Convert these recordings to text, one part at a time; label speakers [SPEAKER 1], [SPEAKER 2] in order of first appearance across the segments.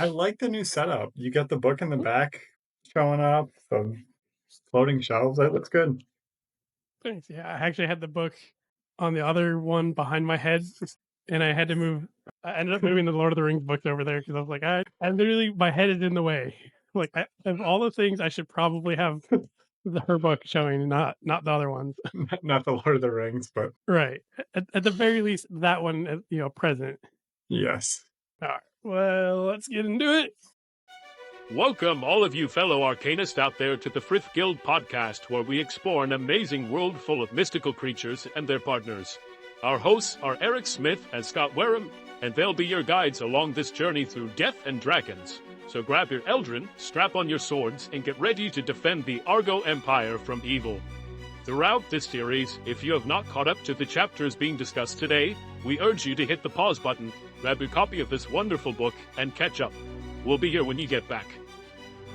[SPEAKER 1] I like the new setup. You got the book in the back showing up, the floating shelves. That looks good.
[SPEAKER 2] Thanks. Yeah, I actually had the book on the other one behind my head, and I had to move. I ended up moving the Lord of the Rings books over there because I was like, I literally, my head is in the way. Like, of all the things, I should probably have her book showing, not the other ones.
[SPEAKER 1] Not the Lord of the Rings, but
[SPEAKER 2] Right. At the very least, that one, present.
[SPEAKER 1] yes.
[SPEAKER 2] All right. Well, let's get into it.
[SPEAKER 3] Welcome, all of you fellow arcanists out there, to the Frith Guild podcast, where we explore an amazing world full of mystical creatures and their partners. Our hosts are Eric Smith and Scott Wareham, and they'll be your guides along this journey through death and dragons. So grab your Eldrin, strap on your swords, and get ready to defend the Argo Empire from evil. Throughout this series, if you have not caught up to the chapters being discussed today, we urge you to hit the pause button, grab your copy of this wonderful book, and catch up. We'll be here when you get back.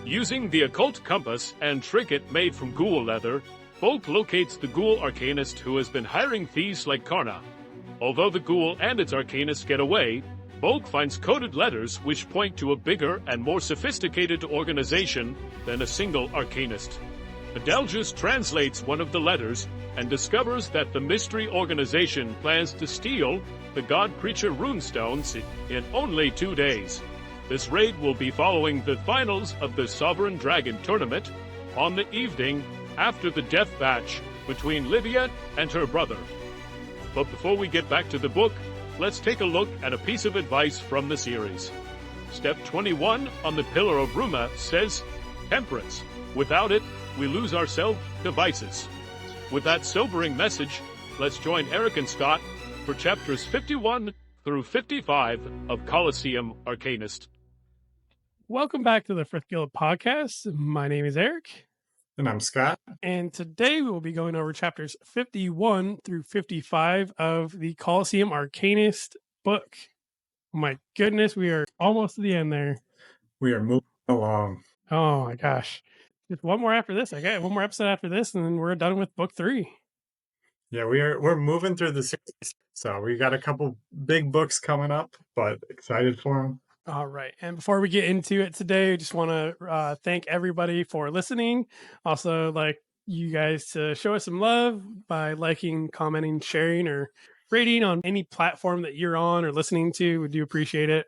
[SPEAKER 3] Using the occult compass and trinket made from ghoul leather, Volke locates the ghoul arcanist who has been hiring thieves like Karna. Although the ghoul and its arcanist get away, Volke finds coded letters which point to a bigger and more sophisticated organization than a single arcanist. Adelgis translates one of the letters and discovers that the mystery organization plans to steal the god creature runestones in only 2 days. This raid will be following the finals of the Sovereign Dragon tournament on the evening after the death match between Lyvia and her brother. But before we get back to the book, let's take a look at a piece of advice from the series. Step 21 on the Pillar of Ruma says, Temperance. Without it, we lose ourselves to vices. With that sobering message, let's join Eric and Scott for chapters 51 through 55 of Coliseum Arcanist.
[SPEAKER 2] Welcome back to the Frith Guild podcast. My name is Eric.
[SPEAKER 1] And I'm Scott.
[SPEAKER 2] And today we will be going over chapters 51 through 55 of the Coliseum Arcanist book. My goodness, we are almost to the end there.
[SPEAKER 1] We are moving along.
[SPEAKER 2] Oh my gosh. Just one more after this. Okay, one more episode after this, and then we're done with book 3.
[SPEAKER 1] Yeah, we're moving through the series. So we got a couple big books coming up, but excited for them.
[SPEAKER 2] All right. And before we get into it today, I just want to thank everybody for listening. Also, like you guys to show us some love by liking, commenting, sharing, or rating on any platform that you're on or listening to. We do appreciate it.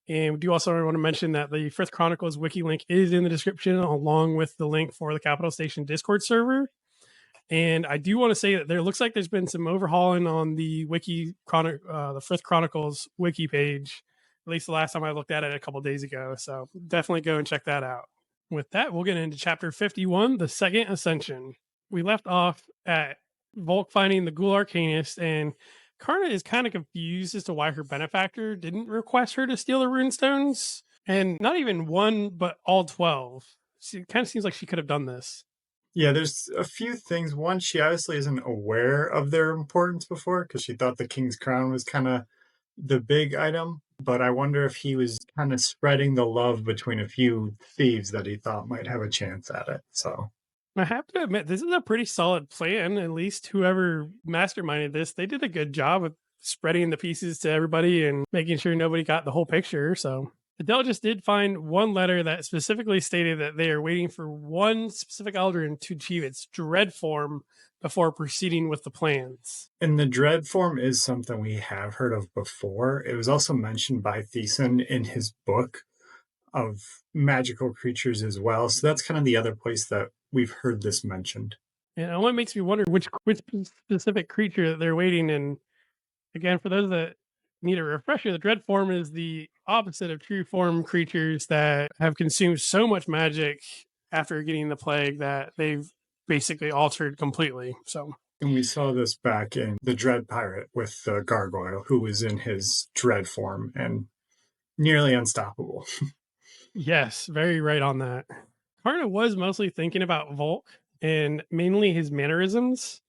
[SPEAKER 2] And we do also want to mention that the Frith Chronicles wiki link is in the description, along with the link for the Capital Station Discord server. And I do want to say that there looks like there's been some overhauling on the the Frith Chronicles wiki page. At least the last time I looked at it a couple of days ago. So definitely go and check that out. With that, we'll get into chapter 51, the Second Ascension. We left off at Volke finding the Ghoul Arcanist, and Karna is kind of confused as to why her benefactor didn't request her to steal the runestones. And not even one, but all 12. It kind of seems like she could have done this.
[SPEAKER 1] Yeah, there's a few things. One, she obviously isn't aware of their importance before because she thought the King's Crown was kind of the big item. But I wonder if he was kind of spreading the love between a few thieves that he thought might have a chance at it. So
[SPEAKER 2] I have to admit, this is a pretty solid plan. At least whoever masterminded this, they did a good job of spreading the pieces to everybody and making sure nobody got the whole picture. So Adele just did find one letter that specifically stated that they are waiting for one specific Eldrin to achieve its dread form before proceeding with the plans.
[SPEAKER 1] And the dread form is something we have heard of before. It was also mentioned by Thiessen in his book of magical creatures as well. So that's kind of the other place that we've heard this mentioned.
[SPEAKER 2] And it only makes me wonder which specific creature that they're waiting. And again, for those that need a refresher, the dread form is the opposite of true form creatures that have consumed so much magic after getting the plague that they've basically altered completely. So,
[SPEAKER 1] and we saw this back in the Dread Pirate with the Gargoyle, who was in his dread form and nearly unstoppable.
[SPEAKER 2] Yes, very right on that. Karna was mostly thinking about Volke and mainly his mannerisms.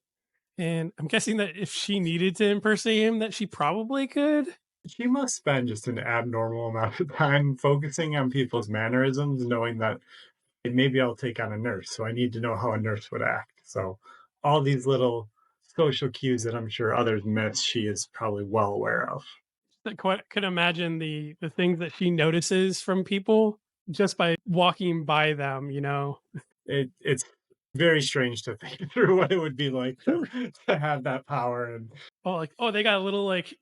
[SPEAKER 2] And I'm guessing that if she needed to impersonate him, that she probably could.
[SPEAKER 1] She must spend just an abnormal amount of time focusing on people's mannerisms, knowing that maybe I'll take on a nurse, so I need to know how a nurse would act. So all these little social cues that I'm sure others miss, she is probably well aware of.
[SPEAKER 2] could imagine the things that she notices from people just by walking by them, you know.
[SPEAKER 1] It's very strange to think through what it would be like to have that power. And
[SPEAKER 2] Oh, like, oh, they got a little like,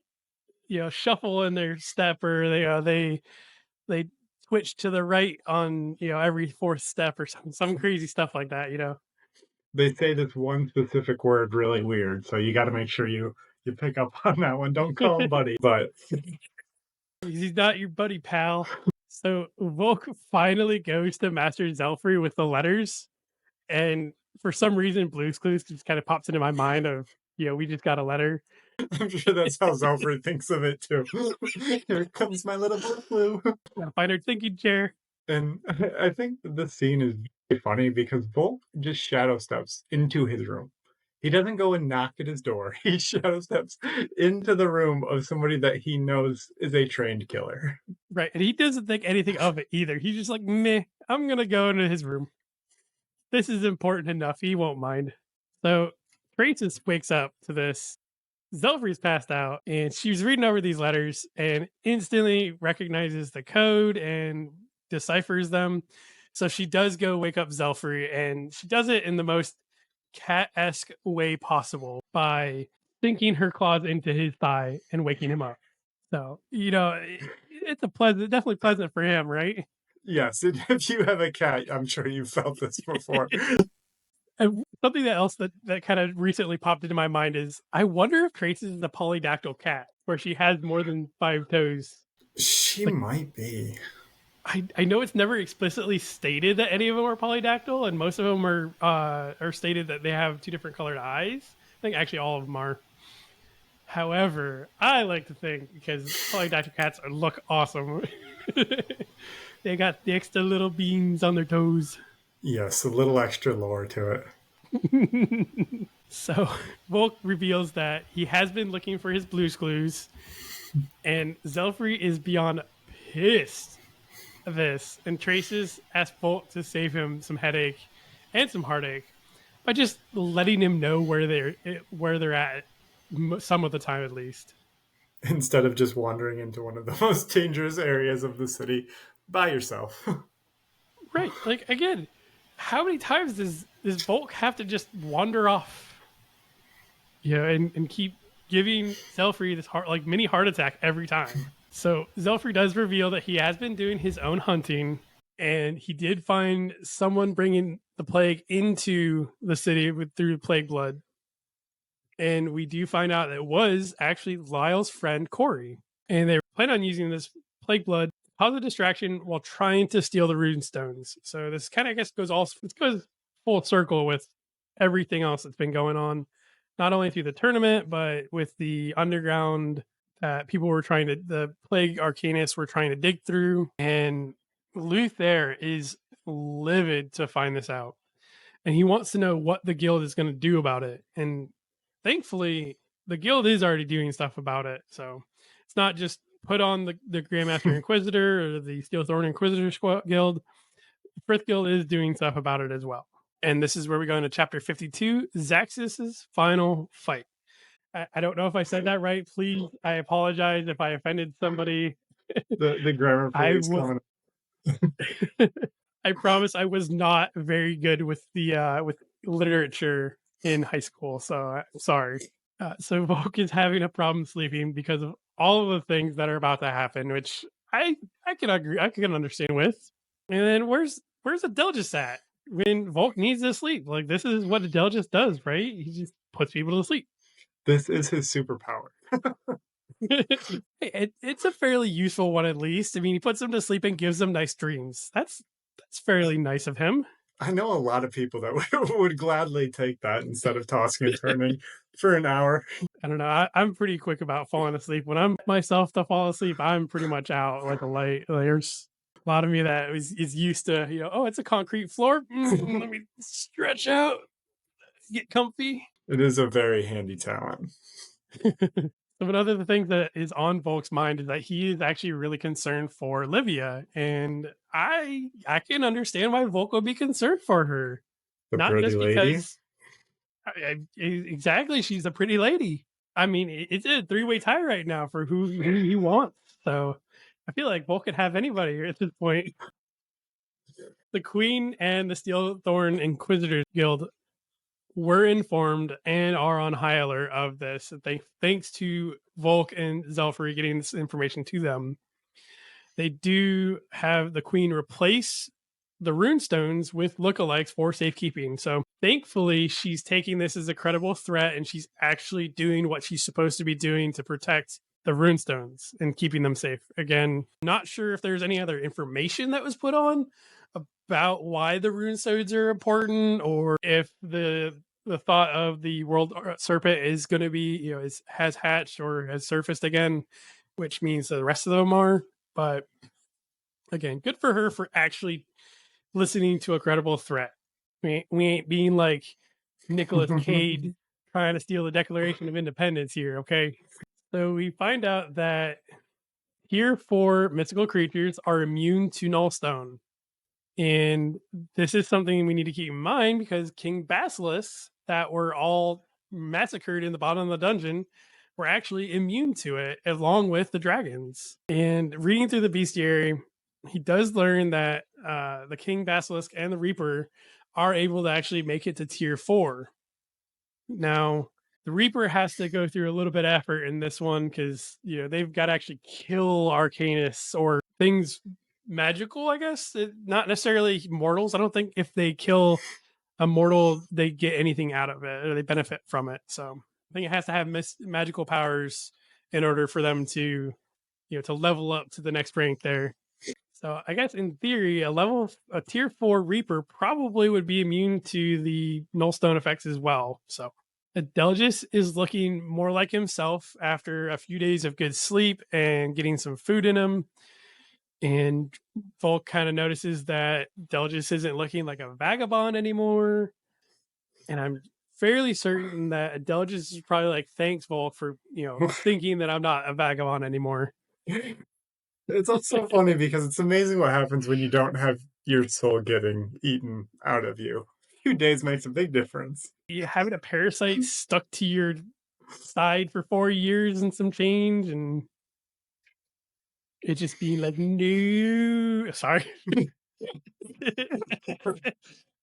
[SPEAKER 2] you know, shuffle in their step, or they twitch to the right on, you know, every fourth step or some crazy stuff like that, you know.
[SPEAKER 1] they say this one specific word really weird, so you got to make sure you pick up on that one. Don't call him buddy, but
[SPEAKER 2] He's not your buddy, pal. So Volk finally goes to Master Zelfree with the letters, and for some reason, Blue's Clues just kind of pops into my mind of, you know, we just got a letter.
[SPEAKER 1] I'm sure that's how Zelfree thinks of it too. Here comes my little blue.
[SPEAKER 2] Find her thinking chair.
[SPEAKER 1] And I think this scene is very funny because Volk just shadow steps into his room. He doesn't go and knock at his door. He shadow steps into the room of somebody that he knows is a trained killer.
[SPEAKER 2] Right. And he doesn't think anything of it either. He's just like, meh, I'm going to go into his room. This is important enough. He won't mind. So Francis wakes up to this. Zelfree's passed out, and she's reading over these letters and instantly recognizes the code and deciphers them. So she does go wake up Zelfree, and she does it in the most cat-esque way possible by sinking her claws into his thigh and waking him up. So, you know, it's definitely pleasant for him, right?
[SPEAKER 1] Yes, if you have a cat, I'm sure you've felt this before.
[SPEAKER 2] And something else that kind of recently popped into my mind is, I wonder if Traces is a polydactyl cat, where she has more than 5 toes.
[SPEAKER 1] She might be.
[SPEAKER 2] I know it's never explicitly stated that any of them are polydactyl, and most of them are stated that they have 2 different colored eyes. I think actually all of them are. However, I like to think, because polydactyl cats look awesome, they got the extra little beans on their toes.
[SPEAKER 1] Yes, a little extra lore to it.
[SPEAKER 2] So Volk reveals that he has been looking for his Blue's Clues, and Zelfree is beyond pissed of this, and Traces asks Volk to save him some headache and some heartache by just letting him know where they're at some of the time, at least.
[SPEAKER 1] Instead of just wandering into one of the most dangerous areas of the city by yourself.
[SPEAKER 2] Right. Like, again, how many times does Volk have to just wander off? Yeah, and keep giving Zelfree this mini heart attack every time. So Zelfree does reveal that he has been doing his own hunting, and he did find someone bringing the plague into the city through plague blood. And we do find out that it was actually Lyle's friend Corey, and they plan on using this plague blood to cause a distraction while trying to steal the runestones. So this kind of, I guess, goes full circle with everything else that's been going on, not only through the tournament, but with the underground that the plague arcanists were trying to dig through. And Luther is livid to find this out, and he wants to know what the guild is going to do about it. And thankfully, the guild is already doing stuff about it. So it's not just put on the Grandmaster Inquisitor or the Steelthorn Inquisitor Guild. The Frith Guild is doing stuff about it as well. And this is where we go into chapter 52, Zaxis' final fight. I don't know if I said that right. Please, I apologize if I offended somebody.
[SPEAKER 1] The grammar police coming.
[SPEAKER 2] I promise I was not very good with with literature in high school, so I'm sorry. So Volk is having a problem sleeping because of all of the things that are about to happen, which I can agree, I can understand with. And then where's Adelgis at when Volk needs to sleep? Like, this is what Adelgis does, right? He just puts people to sleep.
[SPEAKER 1] This is his superpower.
[SPEAKER 2] It's a fairly useful one, at least. I mean, he puts them to sleep and gives them nice dreams. That's fairly nice of him.
[SPEAKER 1] I know a lot of people that would gladly take that instead of tossing and turning for an hour.
[SPEAKER 2] I don't know. I'm pretty quick about falling asleep. When I'm myself to fall asleep, I'm pretty much out like a light. There's a lot of me that is used to, oh, it's a concrete floor. Let me stretch out, get comfy.
[SPEAKER 1] It is a very handy talent.
[SPEAKER 2] So one of the things that is on Volk's mind is that he is actually really concerned for Lyvia, and I can understand why Volk would be concerned for her.
[SPEAKER 1] The
[SPEAKER 2] Not
[SPEAKER 1] pretty
[SPEAKER 2] just
[SPEAKER 1] lady.
[SPEAKER 2] because exactly, she's a pretty lady. I mean, it's a 3-way tie right now for who he wants. So I feel like Volke could have anybody at this point. The Queen and the Steelthorn Inquisitors Guild were informed and are on high alert of this. Thanks to Volke and Zelfree getting this information to them. They do have the Queen replace the runestones with lookalikes for safekeeping. So thankfully, she's taking this as a credible threat and she's actually doing what she's supposed to be doing to protect the runestones and keeping them safe. Again, not sure if there's any other information that was put on about why the runestones are important, or if the thought of the world serpent is going to be, has hatched or has surfaced again, which means the rest of them are. But again, good for her for actually listening to a credible threat. We ain't being like Nicolas Cage trying to steal the Declaration of Independence here, okay? So we find out that Tier 4 mystical creatures are immune to nullstone. And this is something we need to keep in mind because King Basilisk, that were all massacred in the bottom of the dungeon, were actually immune to it, along with the dragons. And reading through the bestiary, he does learn that the King Basilisk and the Reaper are able to actually make it to Tier 4. Now, the Reaper has to go through a little bit of effort in this one because they've got to actually kill Arcanists or things magical, I guess. Not necessarily mortals. I don't think if they kill a mortal, they get anything out of it or they benefit from it. So I think it has to have magical powers in order for them to, to level up to the next rank there. So I guess in theory, a tier 4 Reaper probably would be immune to the nullstone effects as well. So Adelgis is looking more like himself after a few days of good sleep and getting some food in him. And Volke kind of notices that Adelgis isn't looking like a vagabond anymore. And I'm fairly certain that Adelgis is probably like, thanks, Volke, for thinking that I'm not a vagabond anymore.
[SPEAKER 1] It's also funny because it's amazing what happens when you don't have your soul getting eaten out of you. A few days makes a big difference.
[SPEAKER 2] You having a parasite stuck to your side for 4 years and some change, and it just being like, no. Sorry.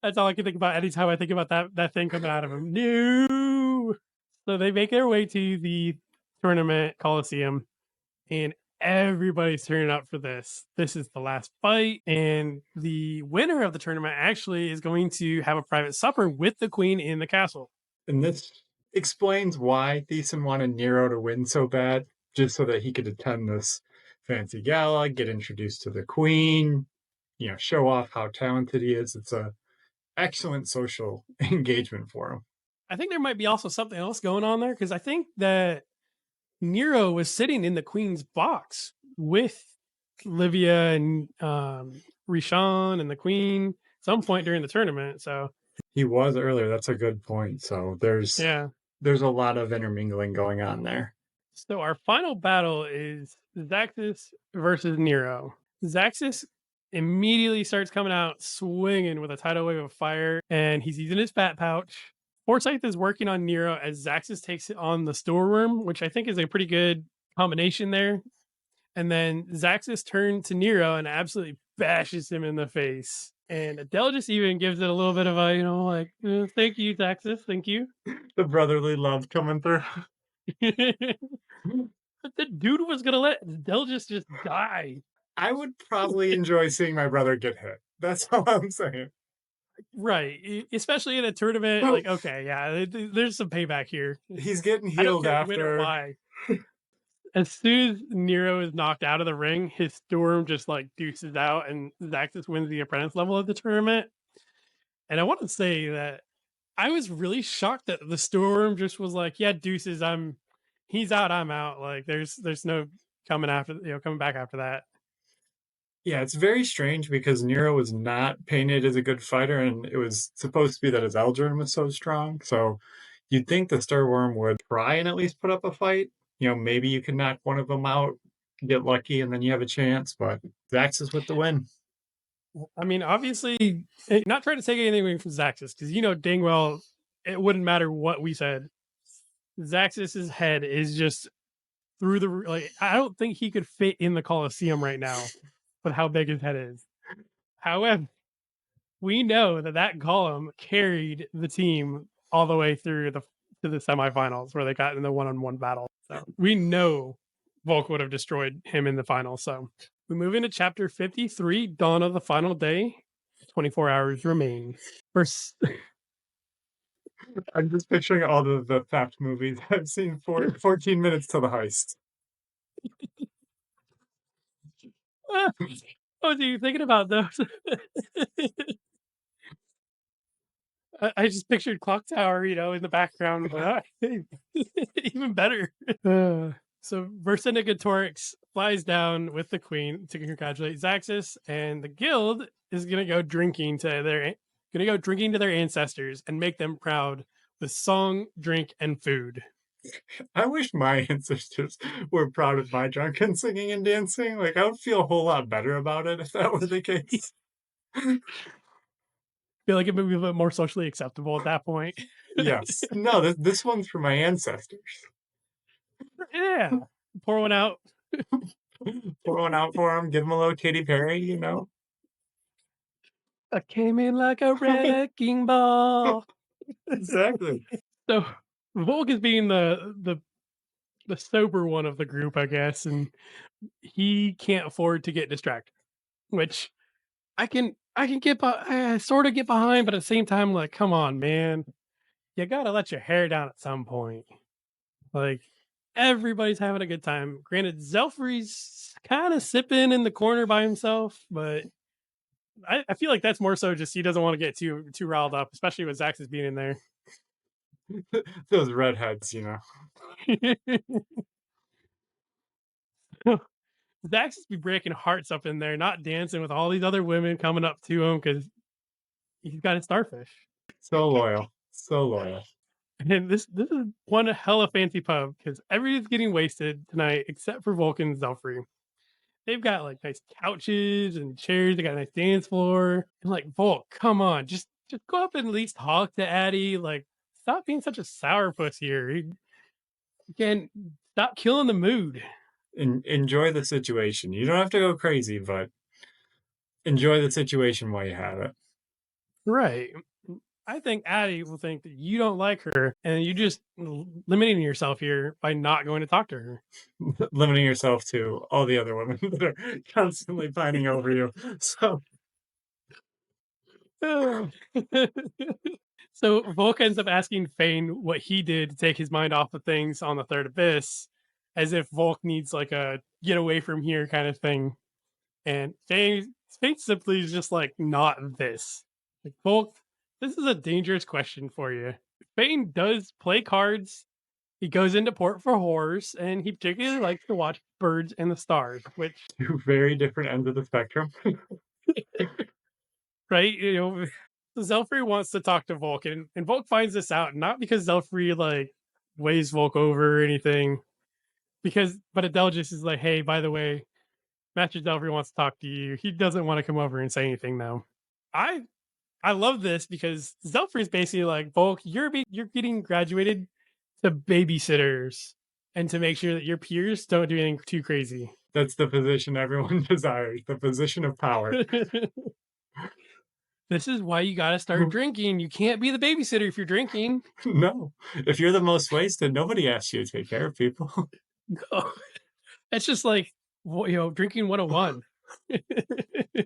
[SPEAKER 2] That's all I can think about anytime I think about that thing coming out of him. No. So they make their way to the tournament Coliseum, and everybody's turning up for this. This is the last fight, and the winner of the tournament actually is going to have a private supper with the Queen in the castle.
[SPEAKER 1] And this explains why Thiessen wanted Niro to win so bad, just so that he could attend this fancy gala, get introduced to the Queen, show off how talented he is. It's a excellent social engagement for him.
[SPEAKER 2] I think there might be also something else going on there, because I think that Niro was sitting in the Queen's box with Lyvia and Rishan and the Queen at some point during the tournament. So
[SPEAKER 1] he was earlier. That's a good point. So there's a lot of intermingling going on there.
[SPEAKER 2] So our final battle is Zaxis versus Niro. Zaxis immediately starts coming out swinging with a tidal wave of fire, and he's using his fat pouch. Forsyth is working on Niro as Zaxis takes on the Storeworm, which I think is a pretty good combination there. And then Zaxis turns to Niro and absolutely bashes him in the face. And Adelgis even gives it a little bit of a, thank you, Zaxis, thank you.
[SPEAKER 1] The brotherly love coming through.
[SPEAKER 2] But the dude was going to let Adelgis just die.
[SPEAKER 1] I would probably enjoy seeing my brother get hit. That's all I'm saying.
[SPEAKER 2] Right, especially in a tournament. Like, okay, yeah, there's some payback here.
[SPEAKER 1] He's getting healed after.
[SPEAKER 2] Why. As soon as Niro is knocked out of the ring, his storm just like deuces out, and Zaxis wins the apprentice level of the tournament. And I want to say that I was really shocked that the storm just was like, yeah, deuces, he's out, I'm out. Like, there's no coming back after that.
[SPEAKER 1] Yeah, it's very strange because Niro was not painted as a good fighter, and it was supposed to be that his Eldrin was so strong. So you'd think the Storeworm would try and at least put up a fight. Maybe you can knock one of them out, get lucky, and then you have a chance. But Zaxis with the win.
[SPEAKER 2] I mean, obviously, not trying to take anything away from Zaxis, because dang well it wouldn't matter what we said. Zaxis's head is just through the like. I don't think he could fit in the Coliseum right now, with how big his head is. However, we know that column carried the team all the way through to the semifinals where they got in the one-on-one battle. So we know Volke would have destroyed him in the final. So we move into chapter 53, Dawn of the Final Day. 24 hours remain. First,
[SPEAKER 1] I'm just picturing all the theft movies I've seen. 14 minutes to the heist.
[SPEAKER 2] oh, are you thinking about those? I just pictured Clock Tower, in the background. Even better. So Vercingetorix flies down with the queen to congratulate Zaxis, and the guild is gonna go drinking to their ancestors and make them proud with song, drink, and food.
[SPEAKER 1] I wish my ancestors were proud of my drunken singing and dancing. Like, I would feel a whole lot better about it if that were the case.
[SPEAKER 2] Feel like it would be a bit more socially acceptable at that point.
[SPEAKER 1] Yes. No, this one's for my ancestors.
[SPEAKER 2] Yeah. Pour one out.
[SPEAKER 1] Pour one out for them. Give them a little Katy Perry,
[SPEAKER 2] I came in like a wrecking ball.
[SPEAKER 1] Exactly.
[SPEAKER 2] So Volke is being the sober one of the group, I guess, and he can't afford to get distracted, which I can sort of get behind, but at the same time, like, come on, man, you gotta let your hair down at some point. Like, everybody's having a good time. Granted, Zelfree's kind of sipping in the corner by himself, but I feel like that's more so just he doesn't want to get too riled up, especially with Zaxis being in there.
[SPEAKER 1] Those redheads,
[SPEAKER 2] Zaxis be breaking hearts up in there, not dancing with all these other women coming up to him because he's got a starfish.
[SPEAKER 1] So loyal. So loyal.
[SPEAKER 2] And this is one hella fancy pub because everybody's getting wasted tonight except for Volke and Zelfree. They've got like nice couches and chairs. They got a nice dance floor. And like, Volke, come on, just go up and at least talk to Addie. Like, stop being such a sourpuss here. Again, stop killing the mood.
[SPEAKER 1] Enjoy the situation. You don't have to go crazy, but enjoy the situation while you have it.
[SPEAKER 2] Right. I think Addie will think that you don't like her and you just limiting yourself here by not going to talk to her.
[SPEAKER 1] Limiting yourself to all the other women that are constantly pining over you. So
[SPEAKER 2] So Volke ends up asking Fane what he did to take his mind off of things on the third abyss, as if Volke needs like a get away from here kind of thing. And Fane simply is just like, not this. Like, Volke, this is a dangerous question for you. Fane does play cards. He goes into port for horrors, and he particularly likes to watch birds and the stars, which
[SPEAKER 1] two very different ends of the spectrum.
[SPEAKER 2] Right? Zelfree wants to talk to Volke, and Volke finds this out, not because Zelfree like weighs Volke over or anything, but Adelgis is like, hey, by the way, Master Zelfree wants to talk to you. He doesn't want to come over and say anything though. I love this because Zelfree is basically like, Volke, you're getting graduated to babysitters and to make sure that your peers don't do anything too crazy.
[SPEAKER 1] That's the position everyone desires, the position of power.
[SPEAKER 2] This is why you gotta start drinking. You can't be the babysitter if you're drinking.
[SPEAKER 1] No. If you're the most wasted, nobody asks you to take care of people.
[SPEAKER 2] No. It's just like, drinking 101.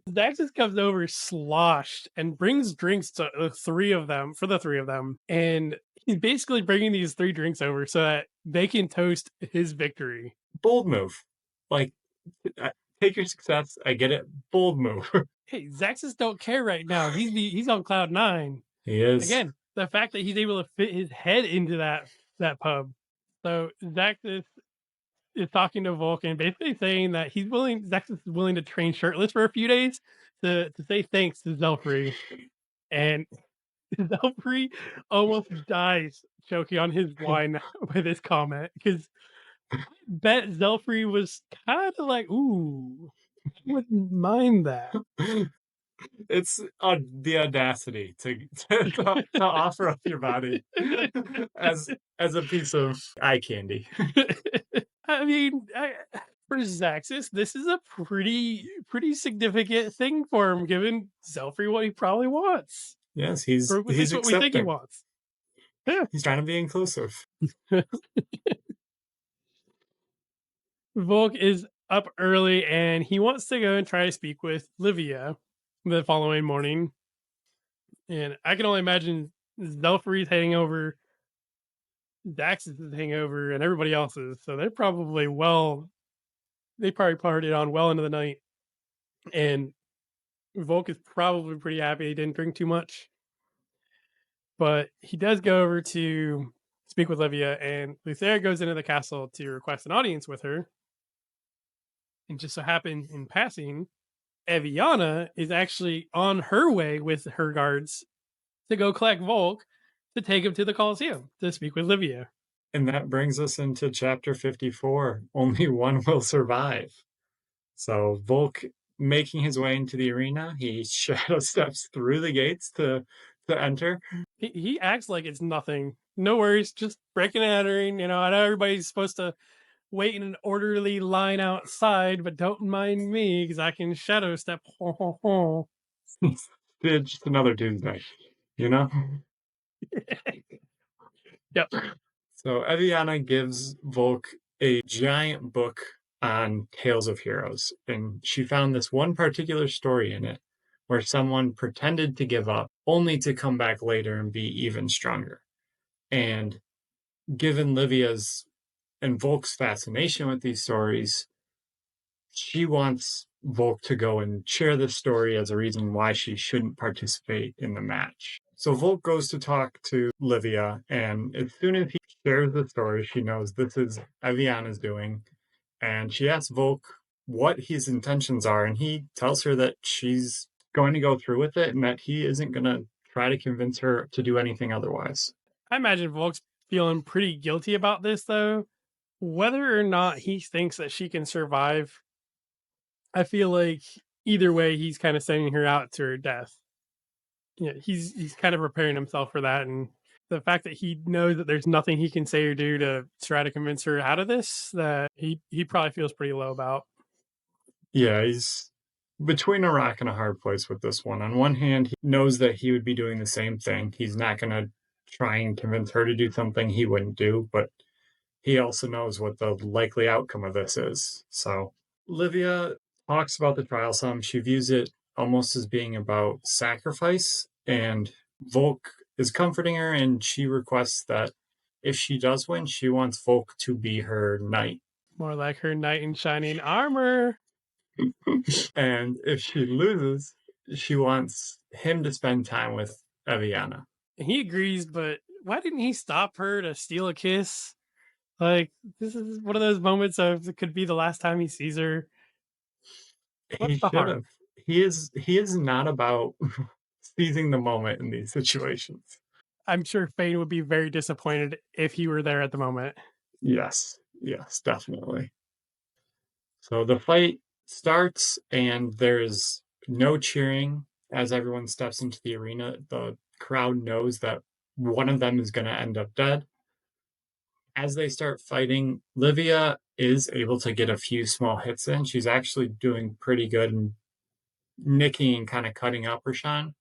[SPEAKER 2] Zaxis comes over sloshed and brings drinks to the three of them. And he's basically bringing these 3 drinks over so that they can toast his victory.
[SPEAKER 1] Bold move. Like, take your success. I get it. Bold move.
[SPEAKER 2] Hey, Zaxis don't care right now. He's on cloud 9.
[SPEAKER 1] He is.
[SPEAKER 2] Again, the fact that he's able to fit his head into that pub. So Zaxis is talking to Volke and basically saying that Zaxis is willing to train shirtless for a few days to say thanks to Zelfree. And Zelfree almost dies choking on his wine by this comment because I bet Zelfree was kind of like, ooh, I wouldn't mind that.
[SPEAKER 1] It's the audacity to offer up your body as a piece of eye candy.
[SPEAKER 2] I mean, for Zaxis, this is a pretty significant thing for him, given Zelfree what he probably wants.
[SPEAKER 1] Yes, he's
[SPEAKER 2] Or at least what we think he
[SPEAKER 1] accepting.
[SPEAKER 2] wants. Yeah.
[SPEAKER 1] He's trying to be inclusive.
[SPEAKER 2] Volke is up early and he wants to go and try to speak with Lyvia the following morning. And I can only imagine Zelfree's heading over, Zaxis is heading over, and everybody else's. So they're probably they probably partied on well into the night. And Volke is probably pretty happy he didn't drink too much. But he does go over to speak with Lyvia, and Lythera goes into the castle to request an audience with her. And just so happens in passing, Eviana is actually on her way with her guards to go collect Volke to take him to the Coliseum to speak with Lyvia.
[SPEAKER 1] And that brings us into chapter 54. Only one will survive. So Volke making his way into the arena, he shadow steps through the gates to enter.
[SPEAKER 2] He acts like it's nothing. No worries, just breaking and entering. I know everybody's supposed to wait in an orderly line outside, but don't mind me because I can shadow step.
[SPEAKER 1] It's just another Tuesday, Yep. So Eviana gives Volke a giant book on Tales of Heroes, and she found this one particular story in it where someone pretended to give up only to come back later and be even stronger. And given Lyvia's and Volke's fascination with these stories, she wants Volke to go and share this story as a reason why she shouldn't participate in the match. So Volke goes to talk to Lyvia, and as soon as he shares the story, she knows this is Eviana's doing. And she asks Volke what his intentions are, and he tells her that she's going to go through with it and that he isn't going to try to convince her to do anything otherwise.
[SPEAKER 2] I imagine Volke's feeling pretty guilty about this, though. Whether or not he thinks that she can survive, I feel like either way, he's kind of sending her out to her death. He's kind of preparing himself for that, and the fact that he knows that there's nothing he can say or do to try to convince her out of this, that he probably feels pretty low about.
[SPEAKER 1] Yeah, he's between a rock and a hard place with this one. On one hand, he knows that he would be doing the same thing. He's not going to try and convince her to do something he wouldn't do, but he also knows what the likely outcome of this is. So Lyvia talks about the trial some. She views it almost as being about sacrifice, and Volke is comforting her, and she requests that if she does win, she wants Volke to be her knight.
[SPEAKER 2] More like her knight in shining armor.
[SPEAKER 1] And if she loses, she wants him to spend time with Eviana.
[SPEAKER 2] And he agrees, but why didn't he stop her to steal a kiss? Like, this is one of those moments of it could be the last time he sees her.
[SPEAKER 1] He should have. He is not about seizing the moment in these situations.
[SPEAKER 2] I'm sure Fane would be very disappointed if he were there at the moment.
[SPEAKER 1] Yes, definitely. So the fight starts, and there's no cheering as everyone steps into the arena. The crowd knows that one of them is going to end up dead. As they start fighting, Lyvia is able to get a few small hits in. She's actually doing pretty good and nicking and kind of cutting up Rishan,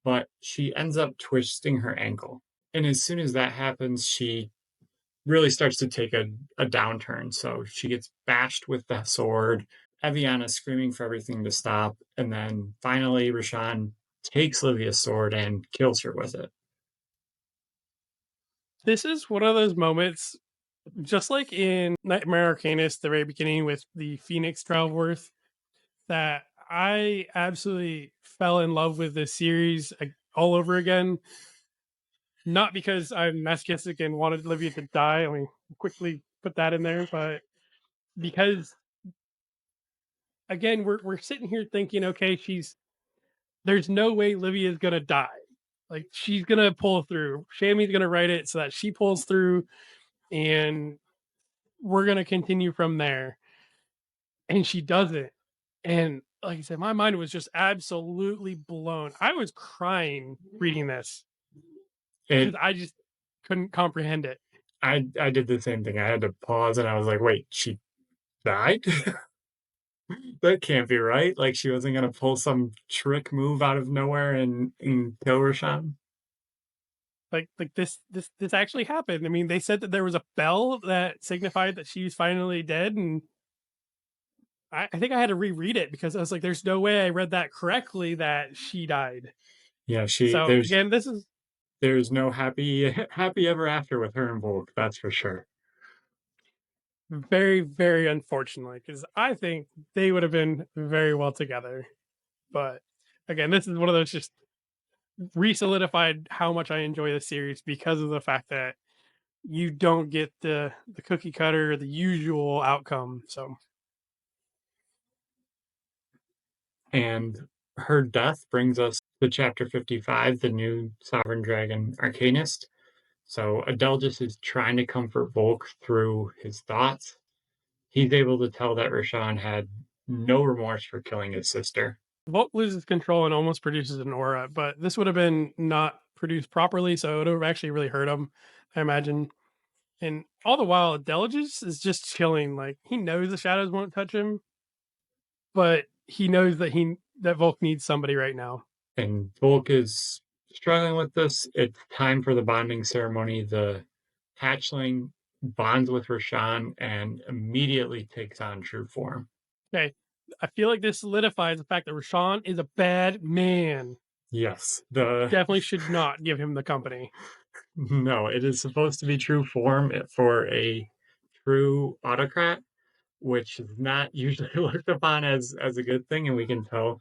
[SPEAKER 1] but she ends up twisting her ankle. And as soon as that happens, she really starts to take a downturn. So she gets bashed with the sword. Eviana screaming for everything to stop. And then finally, Rishan takes Lyvia's sword and kills her with it.
[SPEAKER 2] This is one of those moments, just like in Nightmare Arcanist, the very beginning with the Phoenix Travelworth, that I absolutely fell in love with this series all over again. Not because I'm masochistic and wanted Lyvia to die. I mean, quickly put that in there, but because again, we're sitting here thinking, okay, there's no way Lyvia is gonna die. Like, she's gonna pull through. Shami's gonna write it so that she pulls through, and we're gonna continue from there. And she doesn't. And like I said, my mind was just absolutely blown. I was crying reading this because I just couldn't comprehend it.
[SPEAKER 1] I did the same thing. I had to pause and I was like, wait, she died? That can't be right. Like she wasn't gonna pull some trick move out of nowhere and kill Rishan.
[SPEAKER 2] Like this actually happened. I mean, they said that there was a bell that signified that she was finally dead, and I think I had to reread it because I was like, there's no way I read that correctly that she died.
[SPEAKER 1] Yeah,
[SPEAKER 2] So again, this is
[SPEAKER 1] there's no happy ever after with her and Volke, that's for sure.
[SPEAKER 2] very, very unfortunately, because I think they would have been very well together. But again, this is one of those just re-solidified how much I enjoy the series because of the fact that you don't get the cookie cutter, the usual outcome. So,
[SPEAKER 1] and her death brings us to chapter 55, the new Sovereign Dragon Arcanist. So Adelgis is trying to comfort Volke through his thoughts. He's able to tell that Rishan had no remorse for killing his sister.
[SPEAKER 2] Volke loses control and almost produces an aura, but this would have been not produced properly, so it would have actually really hurt him, I imagine. And all the while, Adelgis is just chilling. Like he knows the shadows won't touch him, but he knows that Volke needs somebody right now.
[SPEAKER 1] And Volke is struggling with this. It's time for the bonding ceremony. The hatchling bonds with Rishan and immediately takes on true form.
[SPEAKER 2] Okay, I feel like this solidifies the fact that Rishan is a bad man.
[SPEAKER 1] Yes,
[SPEAKER 2] Definitely should not give him the company.
[SPEAKER 1] No, it is supposed to be true form for a true autocrat, which is not usually looked upon as a good thing, and we can tell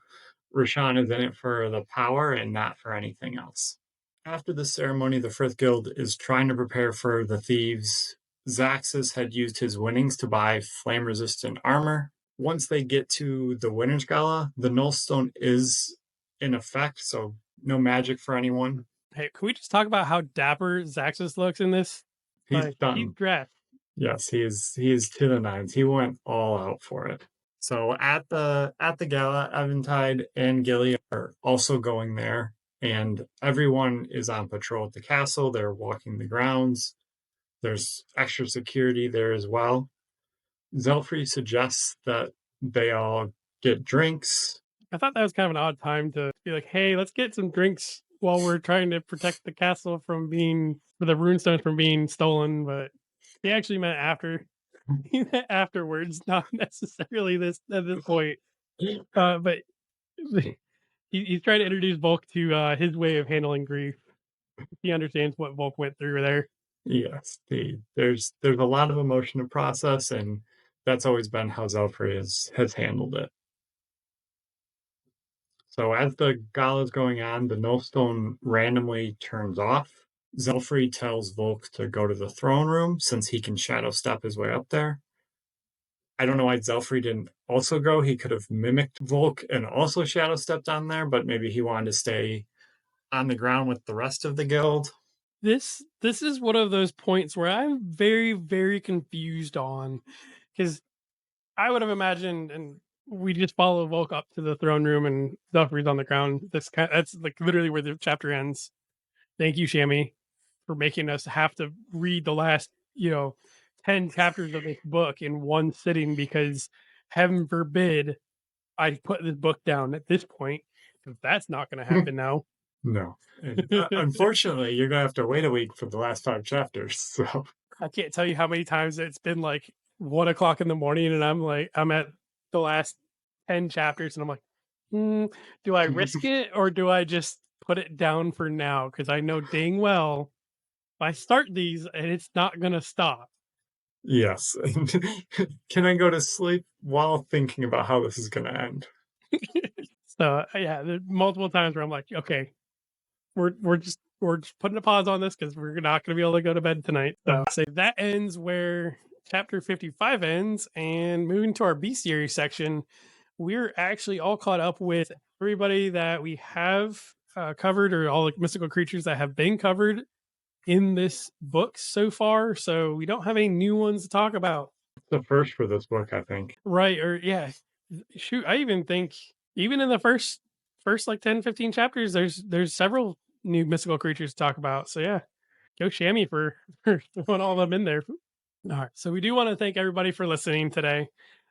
[SPEAKER 1] Rishan is in it for the power and not for anything else. After the ceremony, the Frith Guild is trying to prepare for the thieves. Zaxis had used his winnings to buy flame-resistant armor. Once they get to the Winner's Gala, the nullstone is in effect, so no magic for anyone.
[SPEAKER 2] Hey, can we just talk about how dapper Zaxis looks in this?
[SPEAKER 1] He's done.
[SPEAKER 2] He's dressed.
[SPEAKER 1] Yes, he is to the nines. He went all out for it. So at the gala, Eventide and Gilly are also going there, and everyone is on patrol at the castle. They're walking the grounds. There's extra security there as well. Zelfree suggests that they all get drinks.
[SPEAKER 2] I thought that was kind of an odd time to be like, hey, let's get some drinks while we're trying to protect the castle for the runestones from being stolen, but he actually meant afterwards, not necessarily this at this point. But he's trying to introduce Volke to his way of handling grief. He understands what Volke went through there.
[SPEAKER 1] Yes, there's a lot of emotion to process, and that's always been how Zelfree has handled it. So as the gala is going on, the nullstone randomly turns off. Zelfree tells Volke to go to the throne room since he can shadow step his way up there. I don't know why Zelfree didn't also go. He could have mimicked Volke and also shadow stepped on there, but maybe he wanted to stay on the ground with the rest of the guild.
[SPEAKER 2] This is one of those points where I'm very, very confused on, because I would have imagined, and we just follow Volke up to the throne room and Zelfree's on the ground. That's like literally where the chapter ends. Thank you, Shammy, for making us have to read the last 10 chapters of this book in one sitting, because heaven forbid I put this book down at this point, because that's not going to happen now.
[SPEAKER 1] No. Unfortunately, you're going to have to wait a week for the last 5 chapters. So
[SPEAKER 2] I can't tell you how many times it's been like 1 o'clock in the morning and I'm at the last 10 chapters and I'm like, do I risk it or do I just put it down for now? Because I know dang well if I start these and it's not going to stop.
[SPEAKER 1] Yes. Can I go to sleep while thinking about how this is going to end?
[SPEAKER 2] So yeah, there's multiple times where I'm like, okay, we're just putting a pause on this because we're not going to be able to go to bed tonight. So that ends where chapter 55 ends, and moving to our B series section, we're actually all caught up with everybody that we have covered, or all the mystical creatures that have been covered in this book so far. So we don't have any new ones to talk about.
[SPEAKER 1] The first for this book, I think.
[SPEAKER 2] Right, or yeah. Shoot, I even think even in the first like 10, 15 chapters, there's several new mystical creatures to talk about. So yeah, go Shammy for throwing all of them in there. All right. So we do want to thank everybody for listening today.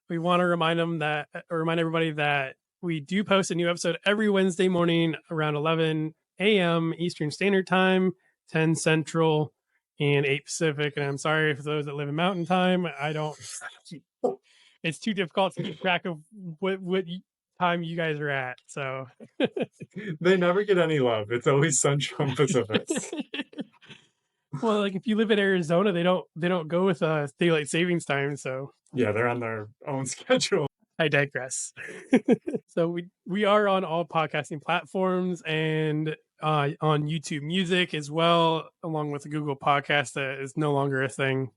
[SPEAKER 2] We want to remind everybody that we do post a new episode every Wednesday morning around 11 a.m. Eastern Standard Time, 10 Central, and 8 Pacific. And I'm sorry for those that live in Mountain Time. It's too difficult to keep track of what time you guys are at. So
[SPEAKER 1] They never get any love. It's always Central and Pacific.
[SPEAKER 2] Well, like if you live in Arizona, they don't go with daylight savings time. So
[SPEAKER 1] yeah, they're on their own schedule.
[SPEAKER 2] I digress. So we are on all podcasting platforms and on YouTube Music as well, along with the Google Podcast that is no longer a thing.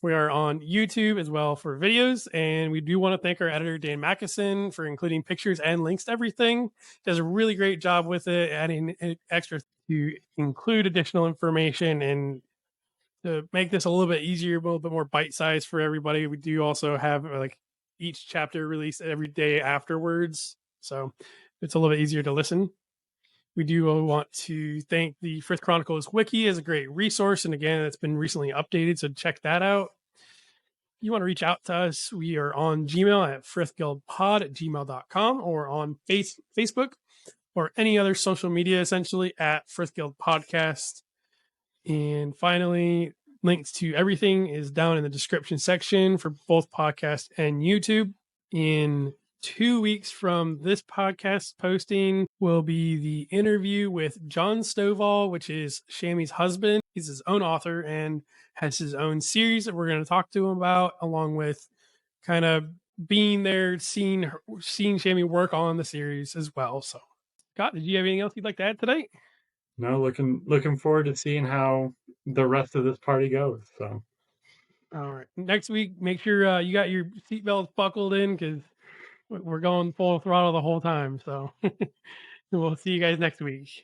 [SPEAKER 2] We are on YouTube as well for videos, and we do want to thank our editor Dan Mackison for including pictures and links to everything. Does a really great job with it, adding extra to include additional information and to make this a little bit easier, a little bit more bite-sized for everybody. We do also have like each chapter released every day afterwards, so it's a little bit easier to listen. We do want to thank the Frith Chronicles wiki as a great resource, and again, it's been recently updated, so check that out. If you want to reach out to us, we are on Gmail at frithguildpod@gmail.com or on Facebook or any other social media, essentially at Frith Guild Podcast. And finally, links to everything is down in the description section for both podcast and YouTube. In 2 weeks from this podcast posting will be the interview with John Stovall, which is Shammy's husband. He's his own author and has his own series that we're going to talk to him about, along with kind of being there, seeing Shammy work on the series as well. So, Scott, did you have anything else you'd like to add today?
[SPEAKER 1] No, looking forward to seeing how the rest of this party goes. So,
[SPEAKER 2] all right, next week, make sure you got your seatbelts buckled in because we're going full throttle the whole time. So we'll see you guys next week.